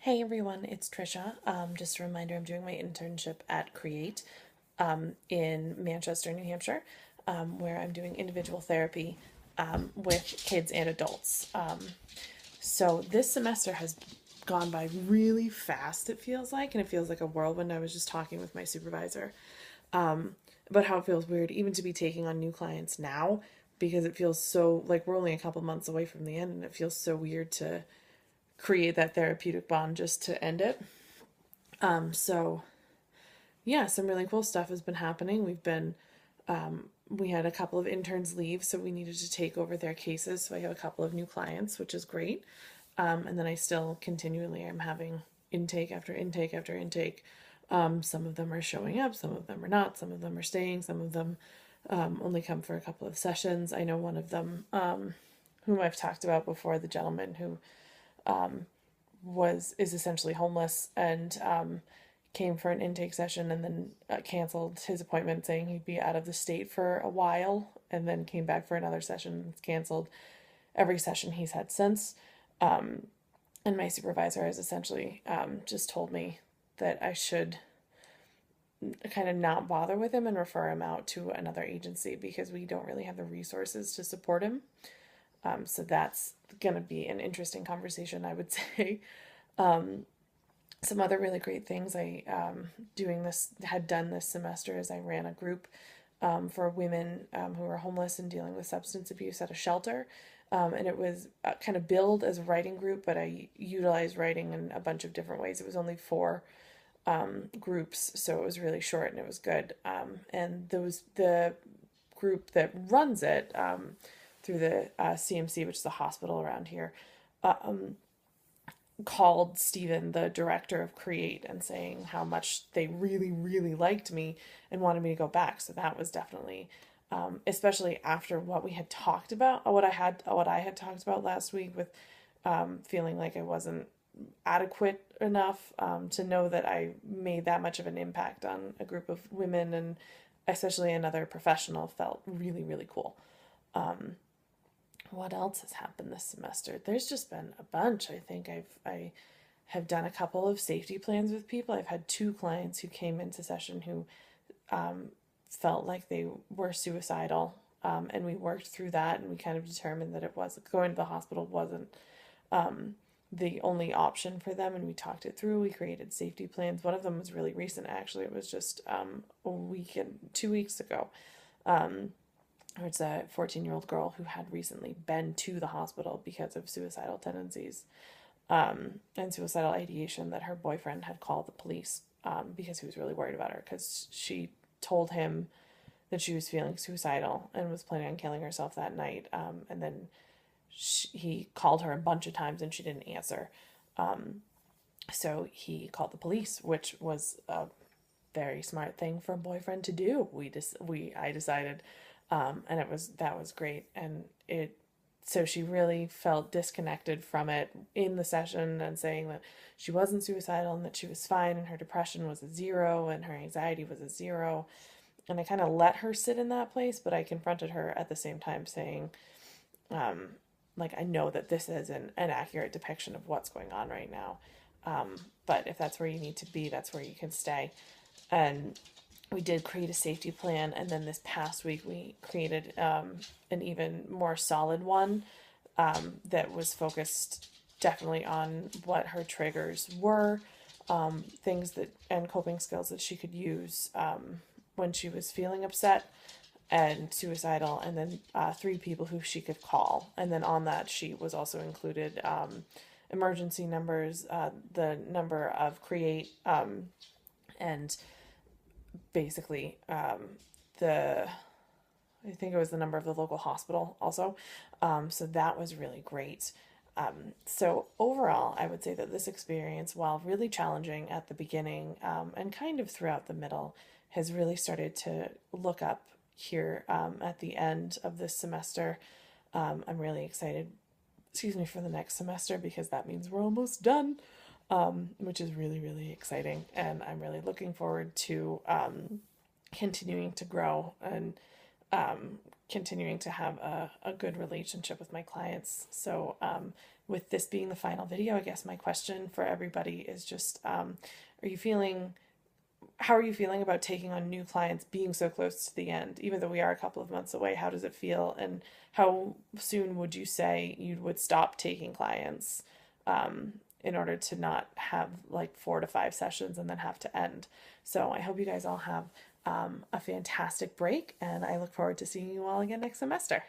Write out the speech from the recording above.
Hey everyone, it's Trisha. Just a reminder, I'm doing my internship at Create in Manchester, New Hampshire, where I'm doing individual therapy with kids and adults. So this semester has gone by really fast, it feels like, and it feels like a whirlwind. I was just talking with my supervisor about how it feels weird even to be taking on new clients now because it feels so like we're only a couple months away from the end, and it feels so weird to create that therapeutic bond just to end it. So yeah, some really cool stuff has been happening. We had a couple of interns leave, so we needed to take over their cases. So I have a couple of new clients, which is great. And then I still continually am having intake after intake after intake. Some of them are showing up, some of them are not, some of them are staying, some of them only come for a couple of sessions. I know one of them, whom I've talked about before, the gentleman who is essentially homeless and came for an intake session and then canceled his appointment, saying he'd be out of the state for a while, and then came back for another session. It's canceled every session he's had since. And my supervisor has essentially just told me that I should kind of not bother with him and refer him out to another agency because we don't really have the resources to support him. So that's going to be an interesting conversation, I would say. Some other really great things I had done this semester is I ran a group for women who are homeless and dealing with substance abuse at a shelter. And it was kind of billed as a writing group, but I utilized writing in a bunch of different ways. It was only four groups, so it was really short and it was good. And the group that runs it through the CMC, which is a hospital around here, called Stephen, the director of Create, and saying how much they really, really liked me and wanted me to go back. So that was definitely, especially after what we had talked about, what I had talked about last week with feeling like I wasn't adequate enough to know that I made that much of an impact on a group of women, and especially another professional, felt really, really cool. What else has happened this semester? There's just been a bunch. I have done a couple of safety plans with people. I've had two clients who came into session who felt like they were suicidal, and we worked through that, and we kind of determined that it was going to the hospital wasn't the only option for them, and we talked it through. We created safety plans. One of them was really recent, actually. It was just a weekend, 2 weeks ago. It's a 14-year-old girl who had recently been to the hospital because of suicidal tendencies and suicidal ideation, that her boyfriend had called the police because he was really worried about her because she told him that she was feeling suicidal and was planning on killing herself that night. And then he called her a bunch of times and she didn't answer. So he called the police, which was a very smart thing for a boyfriend to do. I decided, and that was great. And so she really felt disconnected from it in the session, and saying that she wasn't suicidal and that she was fine, and her depression was a zero and her anxiety was a zero. And I kind of let her sit in that place, but I confronted her at the same time, saying, like, I know that this is an accurate depiction of what's going on right now. But if that's where you need to be, that's where you can stay. And we did create a safety plan. And then this past week, we created an even more solid one that was focused definitely on what her triggers were, things and coping skills that she could use when she was feeling upset and suicidal, and then three people who she could call. And then on that sheet was also included emergency numbers, the number of Create, and basically the I think it was the number of the local hospital also. So that was really great. So overall, I would say that this experience, while really challenging at the beginning and kind of throughout the middle, has really started to look up here at the end of this semester. I'm really excited, for the next semester, because that means we're almost done, which is really, really exciting. And I'm really looking forward to continuing to grow and continuing to have a good relationship with my clients. So with this being the final video, I guess my question for everybody is just, how are you feeling about taking on new clients, being so close to the end, even though we are a couple of months away? How does it feel? And how soon would you say you would stop taking clients in order to not have like 4 to 5 sessions and then have to end? So I hope you guys all have a fantastic break, and I look forward to seeing you all again next semester.